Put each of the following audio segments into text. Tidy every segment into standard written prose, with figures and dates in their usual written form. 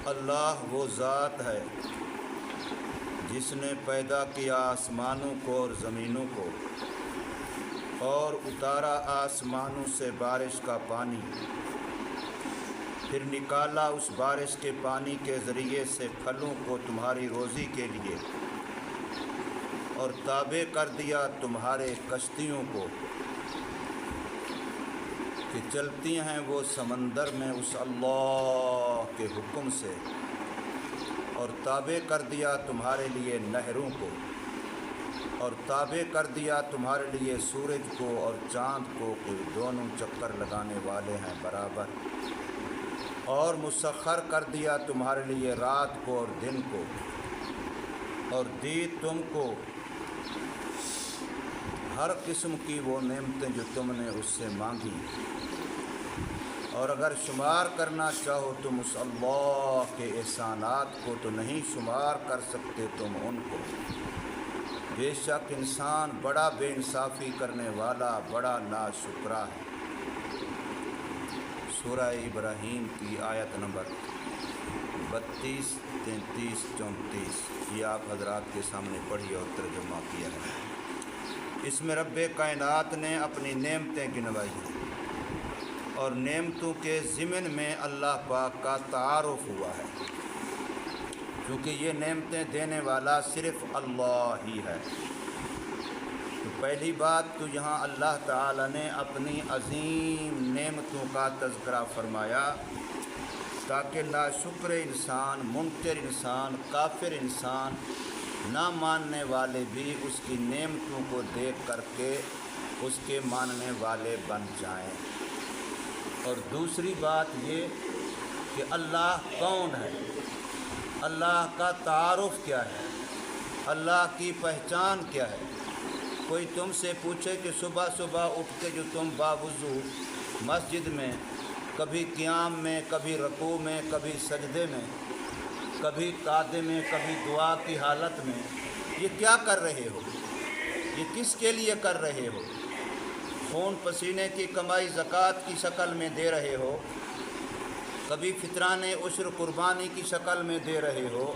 اللہ وہ ذات ہے جس نے پیدا کیا آسمانوں کو اور زمینوں کو اور اتارا آسمانوں سے بارش کا پانی، پھر نکالا اس بارش کے پانی کے ذریعے سے پھلوں کو تمہاری روزی کے لیے، اور تابع کر دیا تمہارے کشتیوں کو کہ چلتی ہیں وہ سمندر میں اس اللہ کے حکم سے، اور تابع کر دیا تمہارے لیے نہروں کو، اور تابع کر دیا تمہارے لیے سورج کو اور چاند کو کہ دونوں چکر لگانے والے ہیں برابر، اور مسخر کر دیا تمہارے لیے رات کو اور دن کو، اور دی تم کو ہر قسم کی وہ نعمتیں جو تم نے اس سے مانگی، اور اگر شمار کرنا چاہو تم اس اللہ کے احسانات کو تو نہیں شمار کر سکتے تم ان کو۔ بے شک انسان بڑا بے انصافی کرنے والا، بڑا ناشکرا ہے۔ سورہ ابراہیم کی آیت نمبر 32، 33، 34 یہ آپ حضرات کے سامنے پڑھی اور ترجمہ کیا ہے۔ اس میں رب کائنات نے اپنی نعمتیں گنوائی ہیں، اور نعمتوں کے ضمن میں اللہ پاک کا تعارف ہوا ہے، کیونکہ یہ نعمتیں دینے والا صرف اللہ ہی ہے۔ تو پہلی بات تو یہاں اللہ تعالی نے اپنی عظیم نعمتوں کا تذکرہ فرمایا تاکہ ناشکر انسان، منکر انسان، کافر انسان، نہ ماننے والے بھی اس کی نعمتوں کو دیکھ کر کے اس کے ماننے والے بن جائیں۔ اور دوسری بات یہ کہ اللہ کون ہے، اللہ کا تعارف کیا ہے، اللہ کی پہچان کیا ہے۔ کوئی تم سے پوچھے کہ صبح صبح اٹھ کے جو تم باوضو مسجد میں کبھی قیام میں، کبھی رکوع میں، کبھی سجدے میں، کبھی قعدے میں، کبھی دعا کی حالت میں، یہ کیا کر رہے ہو، یہ کس کے لیے کر رہے ہو؟ خون پسینے کی کمائی زکوٰۃ کی شکل میں دے رہے ہو، کبھی فطران عشر قربانی کی شکل میں دے رہے ہو۔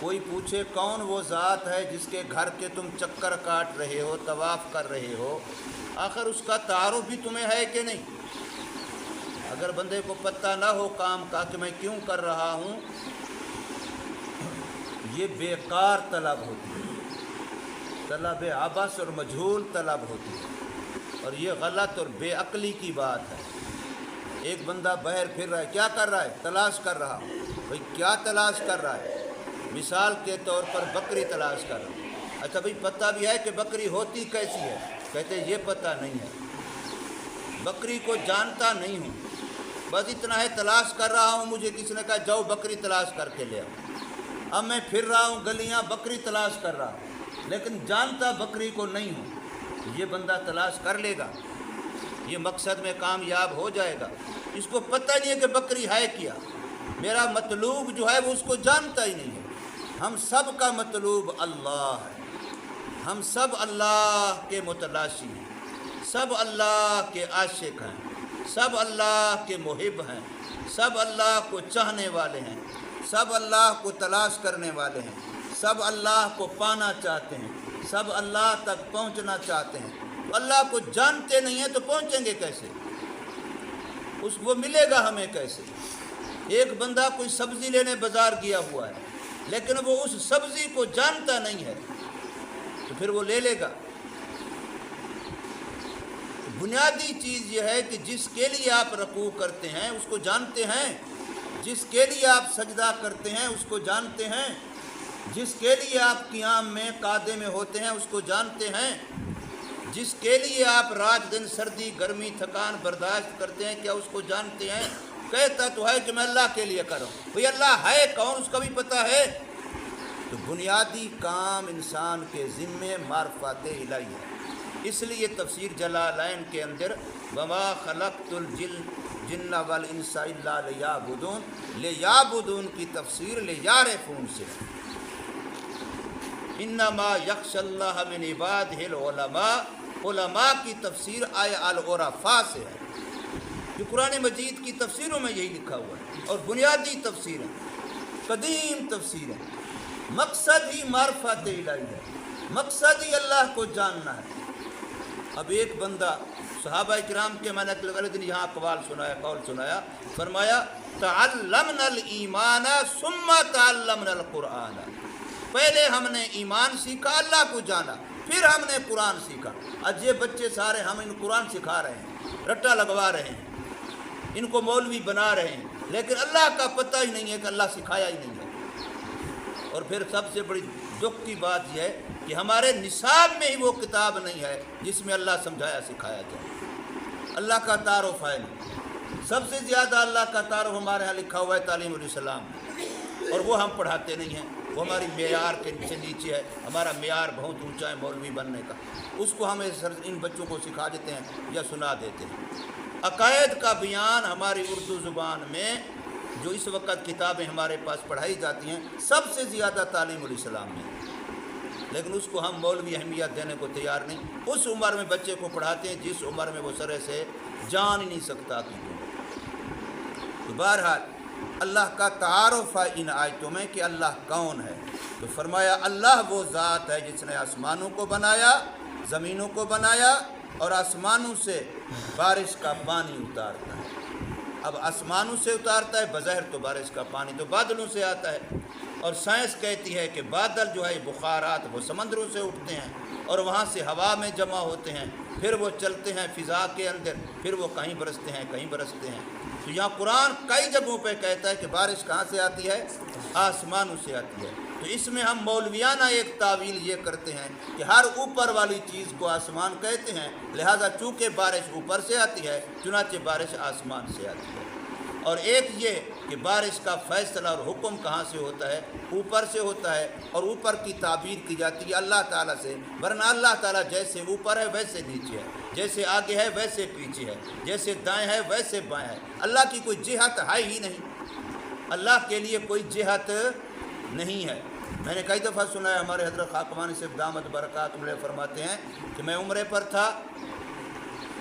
کوئی پوچھے کون وہ ذات ہے جس کے گھر کے تم چکر کاٹ رہے ہو، طواف کر رہے ہو، آخر اس کا تعارف بھی تمہیں ہے کہ نہیں؟ اگر بندے کو پتہ نہ ہو کام کا کہ میں کیوں کر رہا ہوں، یہ بیکار طلب ہوتی ہے، طلب عبث اور مجہول طلب ہوتی ہے، اور یہ غلط اور بے عقلی کی بات ہے۔ ایک بندہ باہر پھر رہا ہے، کیا کر رہا ہے؟ تلاش کر رہا ہوں۔ بھئی کیا تلاش کر رہا ہے؟ مثال کے طور پر بکری تلاش کر رہا ہوں۔ اچھا بھئی پتہ بھی ہے کہ بکری ہوتی کیسی ہے؟ کہتے یہ پتہ نہیں ہے، بکری کو جانتا نہیں ہوں، بس اتنا ہے تلاش کر رہا ہوں، مجھے کسی نے کہا جاؤ بکری تلاش کر کے لے آؤ۔ اب میں پھر رہا ہوں گلیاں، بکری تلاش کر رہا ہوں، لیکن جانتا بکری کو نہیں ہوں۔ یہ بندہ تلاش کر لے گا، یہ مقصد میں کامیاب ہو جائے گا۔ اس کو پتہ نہیں ہے کہ بکری ہے کیا، میرا مطلوب جو ہے وہ اس کو جانتا ہی نہیں ہے۔ ہم سب کا مطلوب اللہ ہے، ہم سب اللہ کے متلاشی ہیں، سب اللہ کے عاشق ہیں، سب اللہ کے محب ہیں، سب اللہ کو چاہنے والے ہیں، سب اللہ کو تلاش کرنے والے ہیں، سب اللہ کو پانا چاہتے ہیں، سب اللہ تک پہنچنا چاہتے ہیں۔ تو اللہ کو جانتے نہیں ہیں تو پہنچیں گے کیسے؟ وہ ملے گا ہمیں کیسے؟ ایک بندہ کوئی سبزی لینے بازار گیا ہوا ہے، لیکن وہ اس سبزی کو جانتا نہیں ہے، تو پھر وہ لے لے گا؟ بنیادی چیز یہ ہے کہ جس کے لیے آپ رکوع کرتے ہیں اس کو جانتے ہیں، جس کے لیے آپ سجدہ کرتے ہیں اس کو جانتے ہیں، جس کے لیے آپ قیام میں قعدے میں ہوتے ہیں اس کو جانتے ہیں، جس کے لیے آپ رات دن سردی گرمی تھکان برداشت کرتے ہیں کیا اس کو جانتے ہیں؟ کہتا تو ہے کہ میں اللہ کے لیے کر رہا ہوں۔ بھئی اللہ ہے کون اس کا بھی پتہ ہے؟ تو بنیادی کام انسان کے ذمے معرفت الہی ہے۔ اس لیے تفسیر جلالین کے اندر وما خلقت الجن والانس الا لیعبدون، لیعبدون کی تفسیر لیعرفون سے، انما یخشی اللہ من عبادہ العلماء، علماء کی تفسیر آئے العرفاء سے ہے۔ جو قرآن مجید کی تفسیروں میں یہی لکھا ہوا ہے، اور بنیادی تفسیر ہے، قدیم تفسیر ہے۔ مقصد ہی معرفت الہی ہے، مقصد ہی اللہ کو جاننا ہے۔ اب ایک بندہ صحابہ کرام کے، میں نے اگلے دن یہاں قول سنایا، فرمایا تعلمنا الایمان ثم تعلمنا القرآن، پہلے ہم نے ایمان سیکھا، اللہ کو جانا، پھر ہم نے قرآن سیکھا۔ آج یہ بچے سارے ہم ان قرآن سکھا رہے ہیں، رٹا لگوا رہے ہیں، ان کو مولوی بنا رہے ہیں، لیکن اللہ کا پتہ ہی نہیں ہے کہ اللہ سکھایا ہی نہیں ہے۔ اور پھر سب سے بڑی دکھ کی بات یہ ہے کہ ہمارے نصاب میں ہی وہ کتاب نہیں ہے جس میں اللہ سمجھایا سکھایا جائے۔ اللہ کا تعارف ہے نہیں، سب سے زیادہ اللہ کا تعارف ہمارے ہاں لکھا ہوا ہے تعلیم الاسلام میں، اور وہ ہم پڑھاتے نہیں ہیں، وہ ہماری معیار کے نیچے ہے۔ ہمارا معیار بہت اونچا ہے مولوی بننے کا، اس کو ہم ان بچوں کو سکھا دیتے ہیں یا سنا دیتے ہیں۔ عقائد کا بیان ہماری اردو زبان میں جو اس وقت کتابیں ہمارے پاس پڑھائی جاتی ہیں سب سے زیادہ تعلیم الاسلام میں، لیکن اس کو ہم مولوی اہمیت دینے کو تیار نہیں۔ اس عمر میں بچے کو پڑھاتے ہیں جس عمر میں وہ سرے سے جان ہی نہیں سکتا کہ تو بہرحال اللہ کا تعارف ہے ان آیتوں میں کہ اللہ کون ہے۔ تو فرمایا اللہ وہ ذات ہے جس نے آسمانوں کو بنایا، زمینوں کو بنایا، اور آسمانوں سے بارش کا پانی اتارتا ہے۔ اب آسمانوں سے اتارتا ہے، بظاہر تو بارش کا پانی تو بادلوں سے آتا ہے، اور سائنس کہتی ہے کہ بادل جو ہے بخارات وہ سمندروں سے اٹھتے ہیں اور وہاں سے ہوا میں جمع ہوتے ہیں، پھر وہ چلتے ہیں فضا کے اندر، پھر وہ کہیں برستے ہیں کہیں برستے ہیں۔ تو یہاں قرآن کئی جگہوں پہ کہتا ہے کہ بارش کہاں سے آتی ہے؟ آسمانوں سے آتی ہے۔ تو اس میں ہم مولویانہ ایک تعویل یہ کرتے ہیں کہ ہر اوپر والی چیز کو آسمان کہتے ہیں، لہذا چونکہ بارش اوپر سے آتی ہے چنانچہ بارش آسمان سے آتی ہے۔ اور ایک یہ کہ بارش کا فیصلہ اور حکم کہاں سے ہوتا ہے؟ اوپر سے ہوتا ہے، اور اوپر کی تعبیر کی جاتی ہے اللہ تعالیٰ سے، ورنہ اللہ تعالیٰ جیسے اوپر ہے ویسے نیچے ہے، جیسے آگے ہے ویسے پیچھے ہے، جیسے دائیں ہے ویسے بائیں ہے۔ اللہ کی کوئی جہت ہے ہی نہیں، اللہ کے لیے کوئی جہت نہیں ہے۔ میں نے کئی دفعہ سنا ہے، ہمارے حضرت خاکمانی صاحب دامت برکاتہ علیہ فرماتے ہیں کہ میں عمرے پر تھا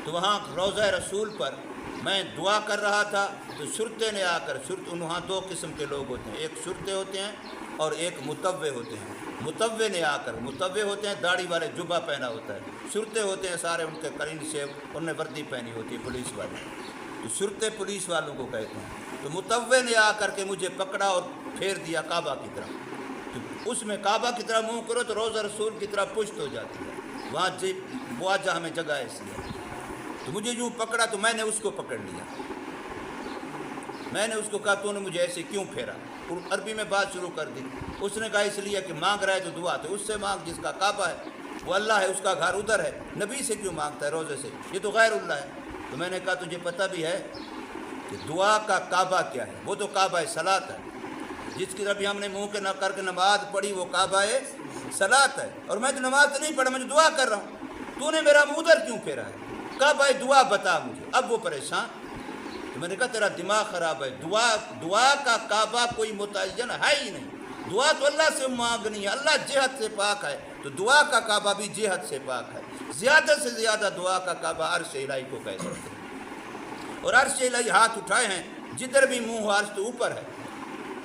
تو وہاں روضہ رسول پر میں دعا کر رہا تھا، تو شرطے نے آ کر، وہاں دو قسم کے لوگ ہوتے ہیں، ایک شرطے ہوتے ہیں اور ایک متوع ہوتے ہیں۔ متوع نے آ کر، متوع ہوتے ہیں داڑھی والے، جبہ پہنا ہوتا ہے، شرطے ہوتے ہیں سارے ان کے قرین شیب، انہوں نے وردی پہنی ہوتی ہے پولیس والے، تو شرطے پولیس والوں کو کہتے ہیں۔ تو متوع نے آ کر کے مجھے پکڑا اور پھیر دیا کعبہ کی طرف، تو اس میں کعبہ کی طرح منہ کرو تو روضہ رسول کی طرح پشت ہو جاتی ہے، وہاں مواجہ ہمیں جگہ ایسی ہے۔ تو مجھے یوں پکڑا تو میں نے اس کو پکڑ لیا، میں نے اس کو کہا تو نے مجھے ایسے کیوں پھیرا؟ عربی میں بات شروع کر دی۔ اس نے کہا اس لیے کہ مانگ رہا ہے تو دعا تو اس سے مانگ جس کا کعبہ ہے، وہ اللہ ہے، اس کا گھر ادھر ہے، نبی سے کیوں مانگتا ہے روزے سے؟ یہ تو غیر اللہ ہے۔ تو میں نے کہا تجھے پتہ بھی ہے کہ دعا کا کعبہ کیا ہے؟ وہ تو کعبہ صلاۃ ہے، جس کی طرف ہم نے منہ کے نہ کر کے نماز پڑھی وہ کعبہ صلاۃ ہے، اور میں تو نماز نہیں پڑھا، میں دعا کر رہا ہوں، تو نے میرا منہ ادھر کیوں پھیرا ہے؟ کعبہ دعا بتا مجھے۔ اب وہ پریشان، تو میں نے کہا تیرا دماغ خراب ہے، دعا کا کعبہ کوئی متعین ہے ہی نہیں، دعا تو اللہ سے مانگنی ہے، اللہ جہت سے پاک ہے، تو دعا کا کعبہ بھی جہت سے پاک ہے۔ زیادہ سے زیادہ دعا کا کعبہ عرش الہی کو کہہ سکتے ہیں، اور عرش الہی ہاتھ اٹھائے ہیں جدھر بھی منہ ہو عرش تو اوپر ہے،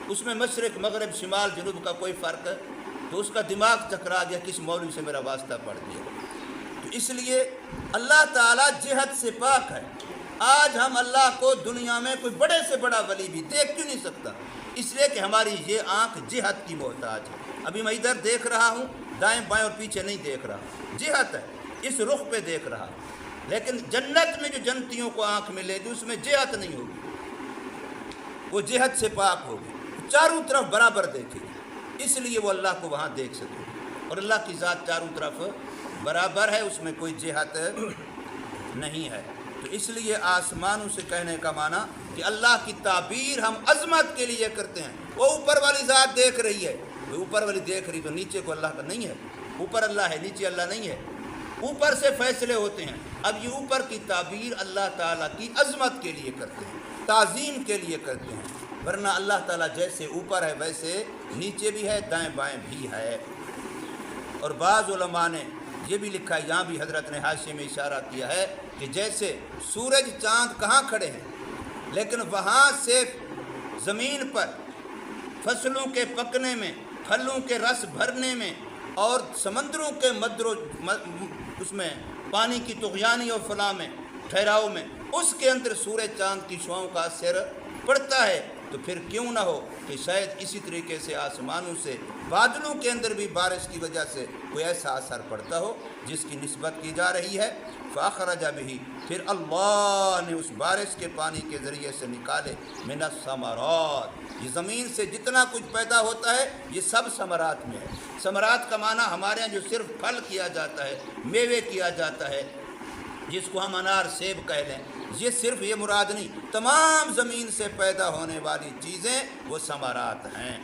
اس میں مشرق مغرب شمال جنوب کا کوئی فرق ہے؟ تو اس کا دماغ چکرا گیا، کس مولوی سے میرا واسطہ پڑ گیا۔ تو اس لیے اللہ تعالیٰ جہت سے پاک ہے۔ آج ہم اللہ کو دنیا میں کوئی بڑے سے بڑا ولی بھی دیکھ کیوں نہیں سکتا؟ اس لیے کہ ہماری یہ آنکھ جہت کی محتاج ہے۔ ابھی میں ادھر دیکھ رہا ہوں، دائیں بائیں اور پیچھے نہیں دیکھ رہا، جہت ہے، اس رخ پہ دیکھ رہا، لیکن جنت میں جو جنتیوں کو آنکھ ملے گی اس میں جہت نہیں ہوگی، وہ جہت سے پاک ہوگی، چاروں طرف برابر دیکھے گی، اس لیے وہ اللہ کو وہاں دیکھ سکے، اور اللہ کی ذات چاروں طرف برابر ہے، اس میں کوئی جہت نہیں ہے۔ تو اس لیے آسمانوں سے کہنے کا معنی کہ اللہ کی تعبیر ہم عظمت کے لیے کرتے ہیں۔ وہ اوپر والی ذات دیکھ رہی ہے، وہ اوپر والی دیکھ رہی تو نیچے کو اللہ کا نہیں ہے، اوپر اللہ ہے نیچے اللہ نہیں ہے، اوپر سے فیصلے ہوتے ہیں۔ اب یہ اوپر کی تعبیر اللہ تعالیٰ کی عظمت کے لیے کرتے ہیں، تعظیم کے لیے کرتے ہیں، ورنہ اللہ تعالیٰ جیسے اوپر ہے ویسے نیچے بھی ہے، دائیں بائیں بھی ہے۔ اور بعض علماء نے یہ بھی لکھا ہے، یہاں بھی حضرت نے حاشیے میں اشارہ کیا ہے کہ جیسے سورج چاند کہاں کھڑے ہیں، لیکن وہاں سے زمین پر فصلوں کے پکنے میں، پھلوں کے رس بھرنے میں، اور سمندروں کے اس میں پانی کی طغیانی اور فلاں میں، ٹھہراؤ میں، اس کے اندر سورج چاند کی شعاؤں کا اثر پڑتا ہے، تو پھر کیوں نہ ہو کہ شاید اسی طریقے سے آسمانوں سے بادلوں کے اندر بھی بارش کی وجہ سے کوئی ایسا اثر پڑتا ہو جس کی نسبت کی جا رہی ہے۔ فَأَخْرَجَ بِهِ، پھر اللہ نے اس بارش کے پانی کے ذریعے سے نکالے مِنَ الثَّمَرَاتِ، یہ زمین سے جتنا کچھ پیدا ہوتا ہے یہ سب ثمرات میں ہے۔ ثمرات کا معنی ہمارے یہاں جو صرف پھل کیا جاتا ہے، میوے کیا جاتا ہے، جس کو ہم انار سیب کہہ لیں، یہ صرف یہ مراد نہیں، تمام زمین سے پیدا ہونے والی چیزیں وہ ثمرات ہیں۔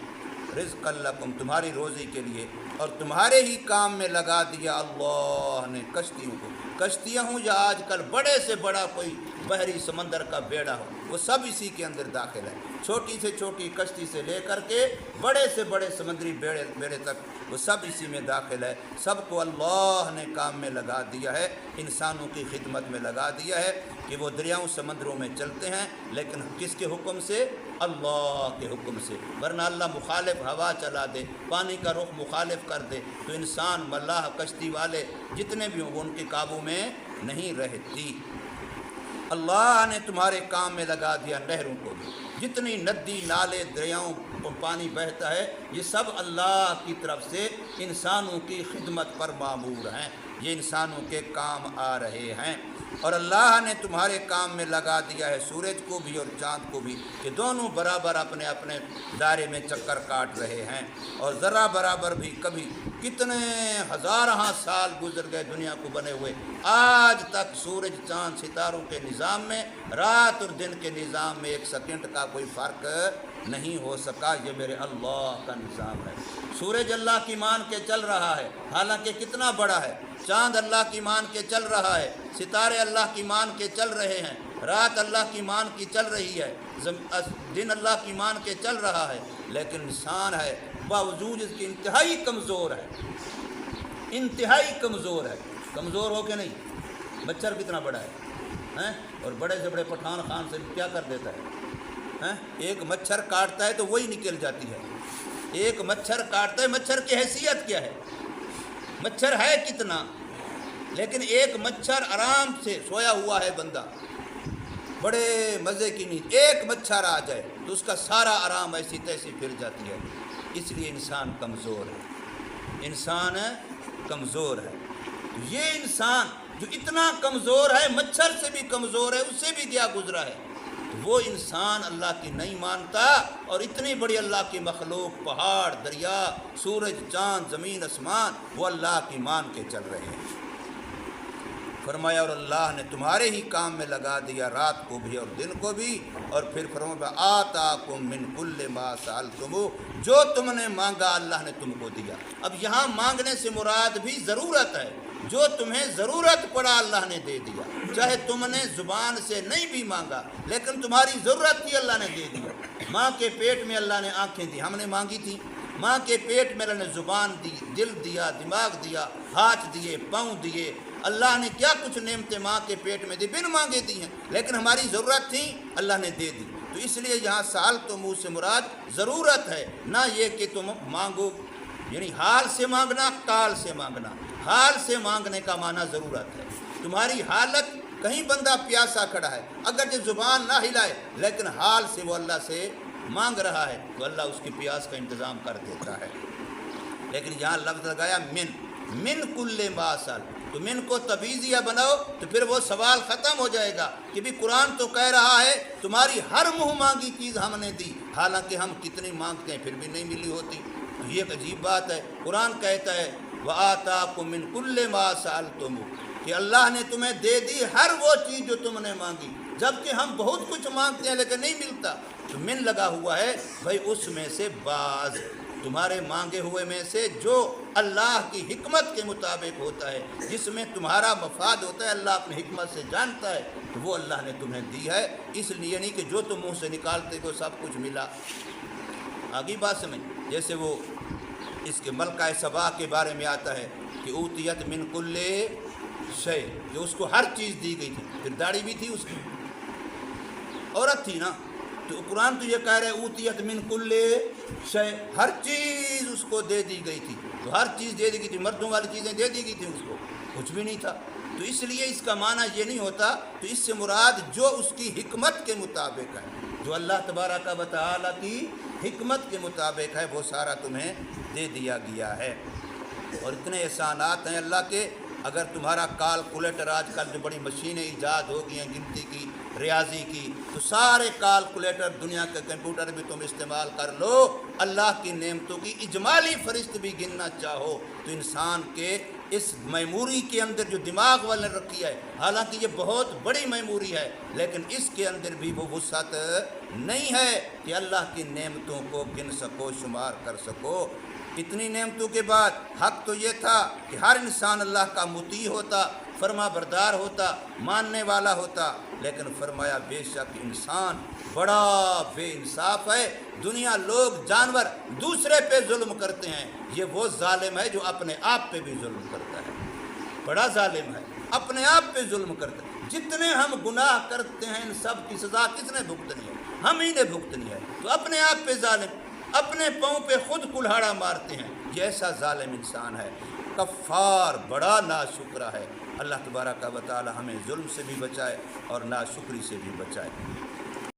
رزق لکم، تمہاری روزی کے لیے، اور تمہارے ہی کام میں لگا دیا اللہ نے کشتیوں کو۔ کشتیاں ہوں یا آج کل بڑے سے بڑا کوئی بحری سمندر کا بیڑا ہو، وہ سب اسی کے اندر داخل ہے، چھوٹی سے چھوٹی کشتی سے لے کر کے بڑے سے بڑے سمندری بیڑے تک وہ سب اسی میں داخل ہے۔ سب کو اللہ نے کام میں لگا دیا ہے، انسانوں کی خدمت میں لگا دیا ہے کہ وہ دریاؤں سمندروں میں چلتے ہیں، لیکن کس کے حکم سے؟ اللہ کے حکم سے، ورنہ اللہ مخالف ہوا چلا دے، پانی کا رخ مخالف کر دے تو انسان، ملاح، کشتی والے جتنے بھی ہوں ان کے قابو میں نہیں رہتی۔ اللہ نے تمہارے کام میں لگا دیا نہروں کو بھی، جتنی ندی، نالے، دریاؤں پانی بہتا ہے یہ سب اللہ کی طرف سے انسانوں کی خدمت پر معمور ہیں، یہ انسانوں کے کام آ رہے ہیں۔ اور اللہ نے تمہارے کام میں لگا دیا ہے سورج کو بھی اور چاند کو بھی، کہ دونوں برابر اپنے اپنے دائرے میں چکر کاٹ رہے ہیں، اور ذرا برابر بھی کبھی کتنے ہزارہاں سال گزر گئے دنیا کو بنے ہوئے، آج تک سورج چاند ستاروں کے نظام میں، رات اور دن کے نظام میں ایک سیکنڈ کا کوئی فرق نہیں ہو سکا۔ یہ میرے اللہ کا نظام ہے۔ سورج اللہ کی مان کے چل رہا ہے، حالانکہ کتنا بڑا ہے، چاند اللہ کی مان کے چل رہا ہے، ستارے اللہ کی مان کے چل رہے ہیں، رات اللہ کی مان کی چل رہی ہے، دن اللہ کی مان کے چل رہا ہے، لیکن انسان ہے باوجود اس کی انتہائی کمزور ہے، انتہائی کمزور ہے۔ کمزور ہو کے نہیں، مچھر کتنا بڑا ہے، اور بڑے سے بڑے پٹھان خان سے کیا کر دیتا ہے، ایک مچھر کاٹتا ہے تو وہی نکل جاتی ہے، ایک مچھر کاٹتا ہے، مچھر کی حیثیت کیا ہے، مچھر ہے کتنا، لیکن ایک مچھر آرام سے سویا ہوا ہے بندہ، بڑے مزے کی نیند، ایک مچھر آ جائے تو اس کا سارا آرام ایسی تیسی پھر جاتی ہے۔ اس لیے انسان کمزور ہے، انسان کمزور ہے۔ یہ انسان جو اتنا کمزور ہے، مچھر سے بھی کمزور ہے، اس سے بھی دیا گزرا ہے، وہ انسان اللہ کی نہیں مانتا، اور اتنی بڑی اللہ کی مخلوق، پہاڑ، دریا، سورج، چاند، زمین، آسمان، وہ اللہ کی مان کے چل رہے ہیں۔ فرمایا اور اللہ نے تمہارے ہی کام میں لگا دیا رات کو بھی اور دن کو بھی، اور پھر فرمایا آتاکم من کل ما سألتموہ، جو تم نے مانگا اللہ نے تم کو دیا۔ اب یہاں مانگنے سے مراد بھی ضرورت ہے، جو تمہیں ضرورت پڑا اللہ نے دے دیا، چاہے تم نے زبان سے نہیں بھی مانگا لیکن تمہاری ضرورت تھی اللہ نے دے دیا۔ ماں کے پیٹ میں اللہ نے آنکھیں دی، ہم نے مانگی تھی، ماں کے پیٹ میں اللہ نے زبان دی، دل دیا، دماغ دیا، ہاتھ دیے، پاؤں دیے، اللہ نے کیا کچھ نعمتیں ماں کے پیٹ میں دی، بن مانگے دی ہیں، لیکن ہماری ضرورت تھی اللہ نے دے دی۔ تو اس لیے یہاں سال تو منہ سے مراد ضرورت ہے، نہ یہ کہ تم مانگو، یعنی حال سے مانگنا، کال سے مانگنا۔ حال سے مانگنے کا معنی ضرورت ہے، تمہاری حالت، کہیں بندہ پیاسا کھڑا ہے، اگرچہ زبان نہ ہلائے لیکن حال سے وہ اللہ سے مانگ رہا ہے تو اللہ اس کی پیاس کا انتظام کر دیتا ہے۔ لیکن یہاں لفظ لگایا من کل ما سأل، تو من کو تبعیضیہ بناؤ تو پھر وہ سوال ختم ہو جائے گا کہ بھی قرآن تو کہہ رہا ہے تمہاری ہر منہ مانگی چیز ہم نے دی، حالانکہ ہم کتنی مانگتے ہیں پھر بھی نہیں ملی ہوتی۔ تو یہ ایک عجیب بات ہے، قرآن کہتا ہے وَآتَاكُم مِّن كُلِّ مَا سَأَلْتُمُوهُ، کہ اللہ نے تمہیں دے دی ہر وہ چیز جو تم نے مانگی، جبکہ ہم بہت کچھ مانگتے ہیں لیکن نہیں ملتا۔ تو من لگا ہوا ہے بھائی اس میں سے بعض، تمہارے مانگے ہوئے میں سے جو اللہ کی حکمت کے مطابق ہوتا ہے، جس میں تمہارا مفاد ہوتا ہے، اللہ اپنی حکمت سے جانتا ہے، تو وہ اللہ نے تمہیں دی ہے۔ اس لیے نہیں کہ جو تم منہ سے نکالتے کو سب کچھ ملا۔ آگی بات سمجھ، جیسے وہ اس کے ملکہ سبا کے بارے میں آتا ہے کہ اوتیت من کل شے، جو اس کو ہر چیز دی گئی تھی. پھر داڑھی بھی تھی اس کی، عورت تھی نا. تو قرآن تو یہ کہہ رہے اوتیت من کل شے، ہر چیز اس کو دے دی گئی تھی. تو ہر چیز دے دی گئی تھی، مردوں والی چیزیں دے دی گئی تھیں اس کو، کچھ بھی نہیں تھا. تو اس لیے اس کا معنی یہ نہیں ہوتا. تو اس سے مراد جو اس کی حکمت کے مطابق ہے، جو اللہ تبارک و تعالیٰ کی حکمت کے مطابق ہے، وہ سارا تمہیں دے دیا گیا ہے. اور اتنے احسانات ہیں اللہ کے. اگر تمہارا کالکولیٹر، آج کل جو بڑی مشینیں ایجاد ہو گئی ہیں گنتی کی، ریاضی کی، تو سارے کالکولیٹر دنیا کے کمپیوٹر بھی تم استعمال کر لو. اللہ کی نعمتوں کی اجمالی فہرست بھی گننا چاہو تو انسان کے اس میموری کے اندر جو دماغ والے رکھی ہے، حالانکہ یہ بہت بڑی میموری ہے، لیکن اس کے اندر بھی وہ وسعت نہیں ہے کہ اللہ کی نعمتوں کو گن سکو، شمار کر سکو. اتنی نعمتوں کے بعد حق تو یہ تھا کہ ہر انسان اللہ کا مطیع ہوتا، فرما بردار ہوتا، ماننے والا ہوتا. لیکن فرمایا بے شک انسان بڑا بے انصاف ہے. دنیا، لوگ، جانور دوسرے پہ ظلم کرتے ہیں، یہ وہ ظالم ہے جو اپنے آپ پہ بھی ظلم کرتا ہے. بڑا ظالم ہے، اپنے آپ پہ ظلم کرتا ہے. جتنے ہم گناہ کرتے ہیں ان سب کی سزا کس نے بھگتنی ہے؟ ہم ہی نے بھگتنی ہے. تو اپنے آپ پہ ظالم، اپنے پاؤں پہ خود کلہاڑا مارتے ہیں. یہ ایسا ظالم انسان ہے، کفار، بڑا ناشکرا ہے. اللہ تبارک و تعالی ہمیں ظلم سے بھی بچائے اور ناشکری سے بھی بچائے.